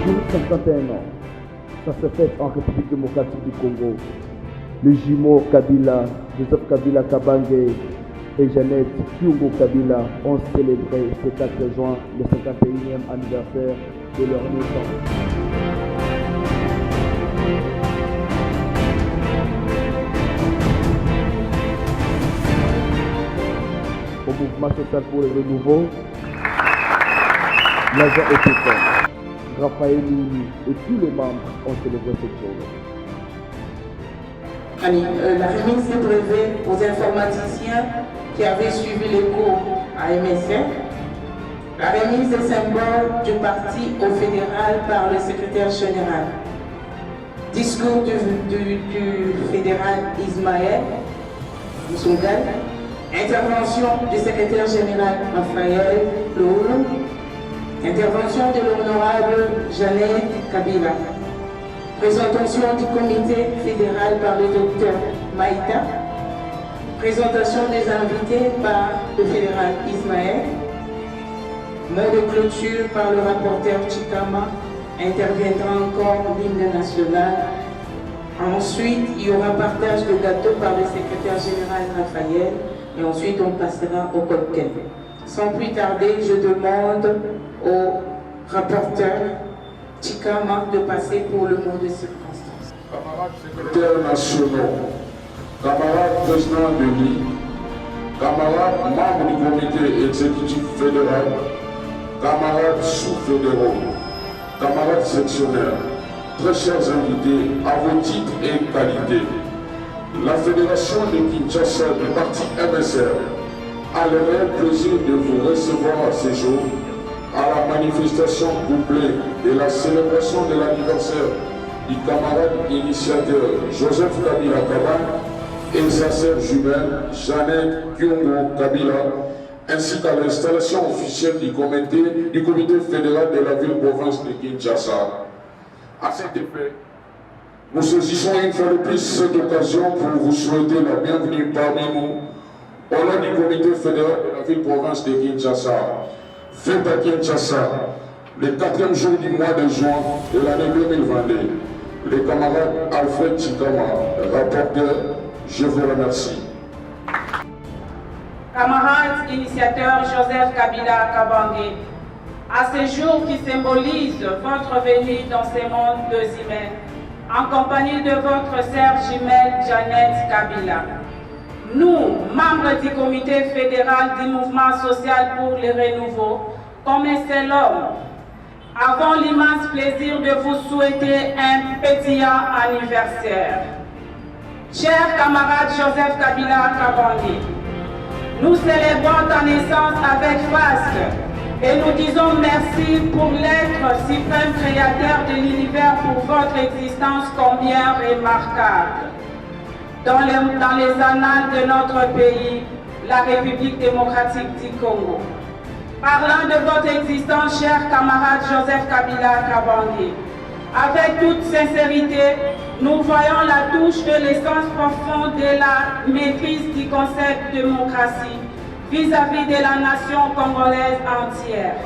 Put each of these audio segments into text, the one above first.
jour 51 ans. Ça se fait en République démocratique du Congo. Les jumeaux Kabila, Joseph Kabila Kabange et Jeannette Kyungu Kabila ont célébré ce 4 juin le 51e anniversaire de leur naissance. Au mouvement social pour le renouveau, l'agent était fort. Raphaël Louni et tous les membres ont célébré cette journée. La remise des brevets aux informaticiens qui avaient suivi les cours à MSF. La remise des symboles du parti au fédéral par le secrétaire général. Discours du fédéral Ismaël Moussougal. Intervention du secrétaire général Raphaël Loul. Intervention de l'honorable Jeannette Kabila. Présentation du comité fédéral par le docteur Maïta. Présentation des invités par le fédéral Ismaël. Mot de clôture par le rapporteur Chikama. Interviendra encore l'hymne national. Ensuite, il y aura partage de gâteau par le secrétaire général Raphaël. Et ensuite, on passera au cocktail. Sans plus tarder, je demande au rapporteur Chikama de passer pour le mot de circonstance. Camarades secrétaires nationaux, camarades présidents de l'île, camarades membres du comité exécutif fédéral, camarades sous-fédéraux, camarades sectionnaires, très chers invités, à vos titres et qualités, la Fédération de Kinshasa du parti MSR a le réel plaisir de vous recevoir à ce jour à la manifestation couplée de la célébration de l'anniversaire du camarade initiateur Joseph Kabila Kabang et sa sœur jumelle Jeannette Kyungu Kabila, ainsi qu'à l'installation officielle du comité fédéral de la ville-province de Kinshasa. À cet effet, nous saisissons une fois de plus cette occasion pour vous souhaiter la bienvenue parmi nous au nom du comité fédéral de la ville-province de Kinshasa. Fête à Kinshasa, le 4e jour du mois de juin de l'année 2022. Le camarade Alfred Chikama, rapporteur, je vous remercie. Camarades initiateurs Joseph Kabila Kabange, à ce jour qui symbolise votre venue dans ces mondes de Zimène, en compagnie de votre sœur jumelle Jeannette Kabila. Nous, membres du comité fédéral du mouvement social pour le renouveau, comme un seul homme, avons l'immense plaisir de vous souhaiter un pétillant anniversaire. Cher camarade Joseph Kabila Kabange, nous célébrons ta naissance avec faste et nous disons merci pour l'être suprême créateur de l'univers pour votre existence combien remarquable. Dans les annales de notre pays, la République démocratique du Congo. Parlant de votre existence, cher camarade Joseph Kabila Kabange, avec toute sincérité, nous voyons la touche de l'essence profonde de la maîtrise du concept de démocratie vis-à-vis de la nation congolaise entière,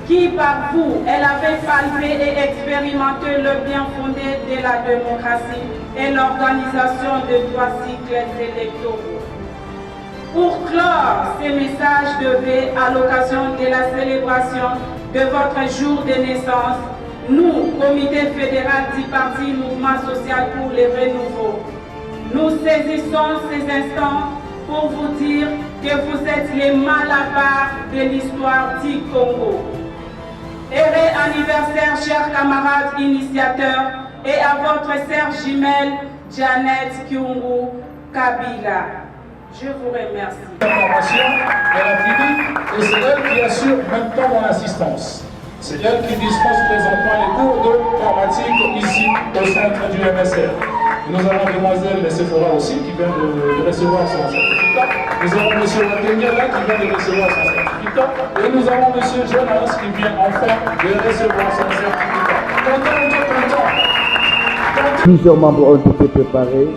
qui par vous, elle avait palpé et expérimenté le bien fondé de la démocratie et l'organisation de 3 cycles électoraux. Pour clore ces messages de paix à l'occasion de la célébration de votre jour de naissance, nous, Comité fédéral du Parti Mouvement social pour le renouveau, nous saisissons ces instants pour vous dire que vous êtes les malabards de l'histoire du Congo. Heureux anniversaire, chers camarades initiateurs, et à votre sœur jumelle, Jeannette Kyungu Kabila. Je vous remercie. L'information, elle a fini, et c'est elle qui assure maintenant mon assistance. C'est elle qui dispense présentement les cours de informatique ici au centre du MSR. Nous avons demoiselle Sephora aussi qui vient de recevoir son certificat. Nous avons M. Watengela qui vient de recevoir son certificat. Et nous avons M. Jonas qui vient enfin de recevoir son certificat. Content. Plusieurs membres ont été préparés.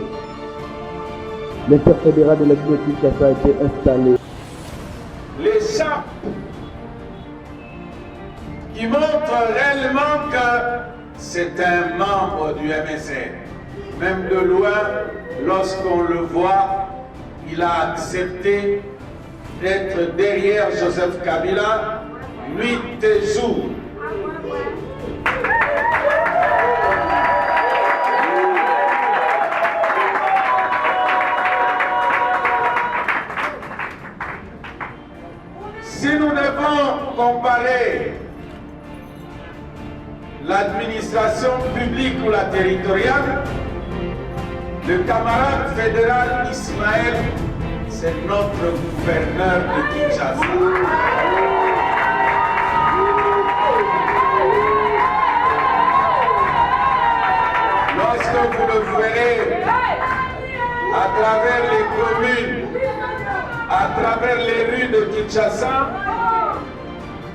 L'interfédéral de la Kinshasa a été installé. Les gens qui montre réellement que c'est un membre du MSR. Même de loin, lorsqu'on le voit, il a accepté d'être derrière Joseph Kabila, nuit et jour. Si nous devons comparer l'administration publique ou la territoriale, le camarade fédéral Ismaël, c'est notre gouverneur de Kinshasa. Lorsque vous le verrez à travers les communes, à travers les rues de Kinshasa,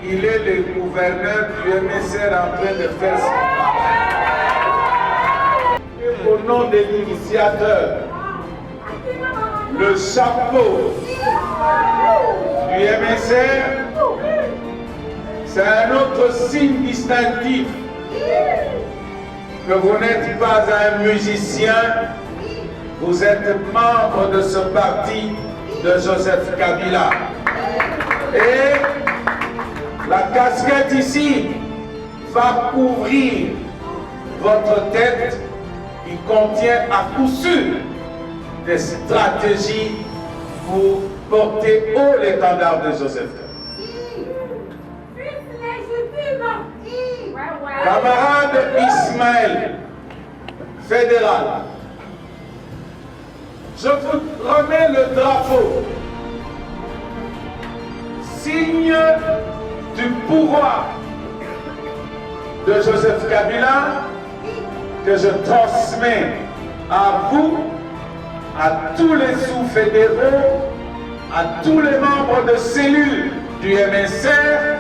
il est le gouverneur du MSR en train de faire son travail. Et au nom de l'initiateur, le chapeau du MSR, c'est un autre signe distinctif que vous n'êtes pas un musicien, vous êtes membre de ce parti de Joseph Kabila. Et la casquette ici va couvrir votre tête qui contient à coup sûr des stratégies pour porter haut l'étendard de Joseph Kabila. Camarade Ismaël, fédéral, je vous remets le drapeau, signe du pouvoir de Joseph Kabila que je transmets à vous, à tous les sous-fédéraux, à tous les membres de cellules du MSR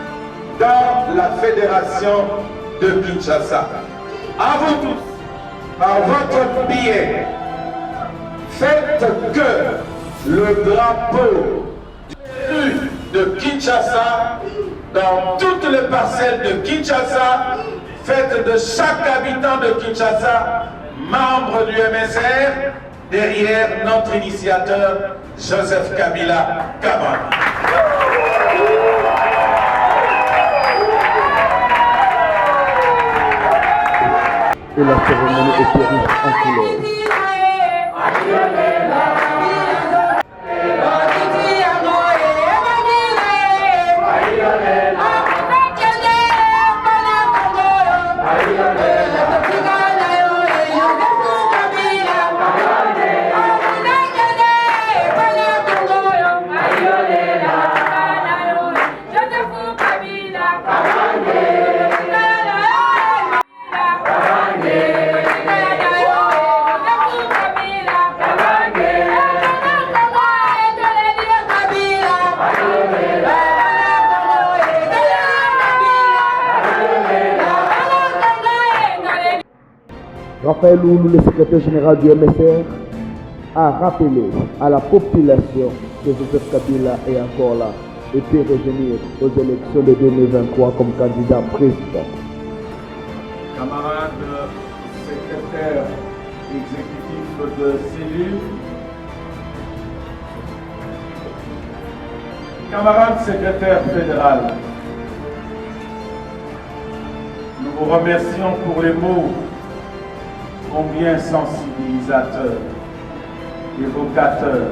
dans la fédération de Kinshasa. À vous tous, par votre billet, faites que le drapeau de Kinshasa, dans toutes les parcelles de Kinshasa, faites de chaque habitant de Kinshasa membre du MSR derrière notre initiateur Joseph Kabila Kabange. Et la cérémonie est riche en couleurs. Raphaël Oulou, le secrétaire général du MSR, a rappelé à la population que Joseph Kabila est encore là et peut revenir aux élections de 2023 comme candidat président. Camarades secrétaires exécutifs de cellule, camarades secrétaires fédéral, nous vous remercions pour les mots combien sensibilisateurs, évocateurs,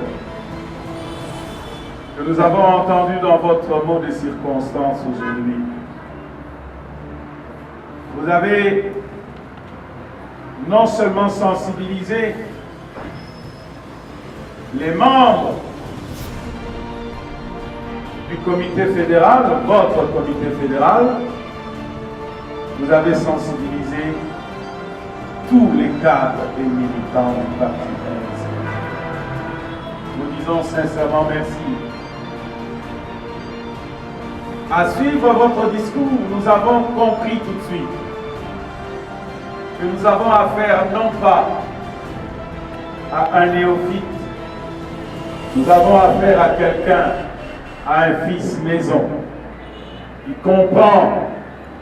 que nous avons entendus dans votre mot de circonstance aujourd'hui. Vous avez non seulement sensibilisé les membres du comité fédéral, votre comité fédéral, vous avez sensibilisé tous les cadres et militants du parti MSR. Nous disons sincèrement merci. À suivre votre discours, nous avons compris tout de suite que nous avons affaire non pas à un néophyte, nous avons affaire à quelqu'un, à un fils maison, qui comprend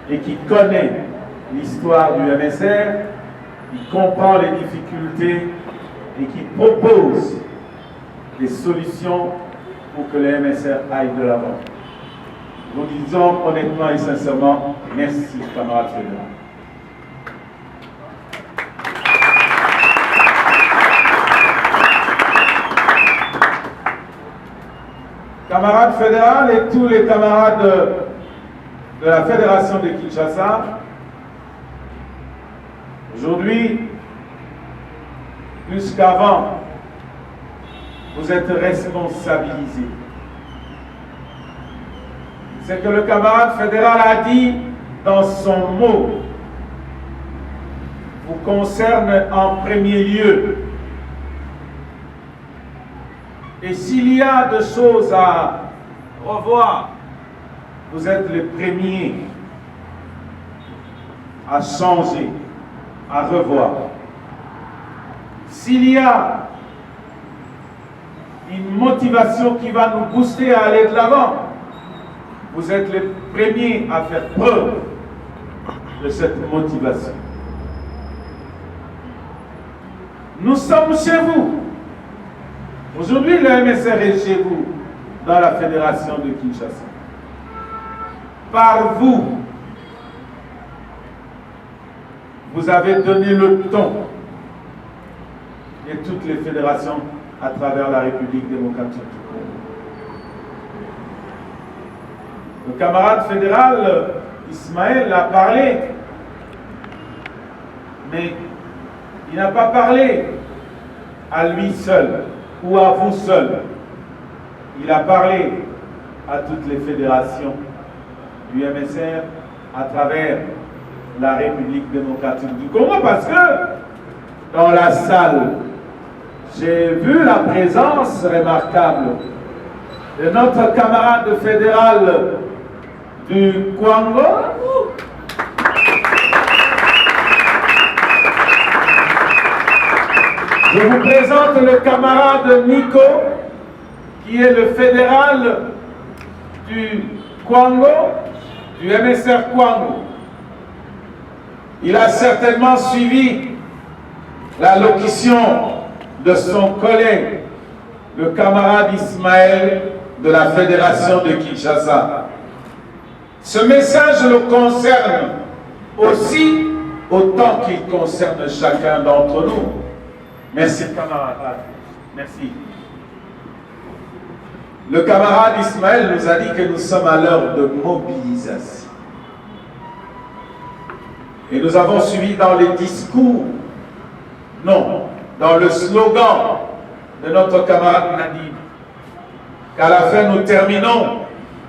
et qui connaît l'histoire du MSR, qui comprend les difficultés et qui propose des solutions pour que le MSR aille de l'avant. Nous disons honnêtement et sincèrement, merci camarades fédéraux. Camarades fédéraux et tous les camarades de la Fédération de Kinshasa, aujourd'hui, plus qu'avant, vous êtes responsabilisés. C'est que le camarade fédéral a dit dans son mot, vous concerne en premier lieu. Et s'il y a des choses à revoir, vous êtes les premiers à changer, à revoir. S'il y a une motivation qui va nous booster à aller de l'avant, vous êtes les premiers à faire preuve de cette motivation. Nous sommes chez vous. Aujourd'hui, le MSR est chez vous, dans la Fédération de Kinshasa. Par vous, vous avez donné le ton, et toutes les fédérations à travers la République démocratique du Congo. Le camarade fédéral Ismaël a parlé, mais il n'a pas parlé à lui seul ou à vous seul. Il a parlé à toutes les fédérations du MSR à travers la République démocratique du Congo, parce que dans la salle, j'ai vu la présence remarquable de notre camarade fédéral du Congo. Je vous présente le camarade Nico, qui est le fédéral du Congo, du MSR Congo. Il a certainement suivi la locution de son collègue, le camarade Ismaël de la Fédération de Kinshasa. Ce message le concerne aussi autant qu'il concerne chacun d'entre nous. Merci camarade. Merci. Le camarade Ismaël nous a dit que nous sommes à l'heure de mobilisation. Et nous avons suivi dans les discours, non, dans le slogan de notre camarade Nadim, qu'à la fin nous terminons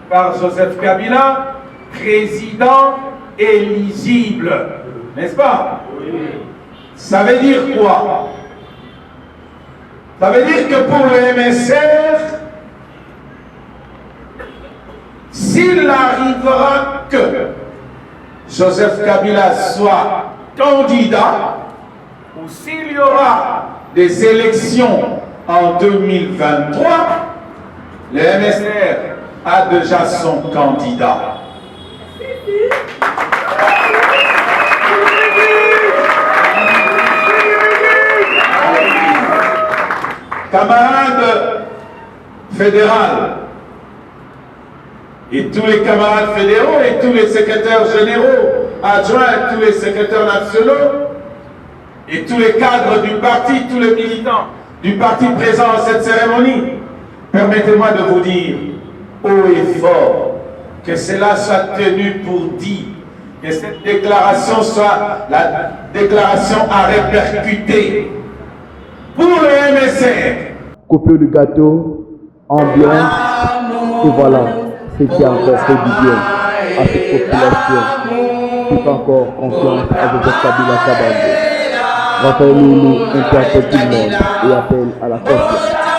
par Joseph Kabila, président éligible. N'est-ce pas? Oui. Ça veut dire quoi? Ça veut dire que pour le MSR, s'il arrivera que Joseph Kabila soit candidat, ou s'il y aura des élections en 2023, le MSR a déjà son candidat. Camarades fédéraux et tous les camarades fédéraux et tous les secrétaires généraux, adjoints et tous les secrétaires nationaux et tous les cadres du parti, tous les militants du parti présents à cette cérémonie, permettez-moi de vous dire haut et fort que cela soit tenu pour dit, que cette déclaration soit la déclaration à répercuter pour le MSR. Coupure du gâteau, ambiance, et voilà ce qui a encore fait du bien à cette population qui fait encore confiance à Joseph Kabila Kabange. Raphaël nous interpelle tout le monde et appelle à la confiance.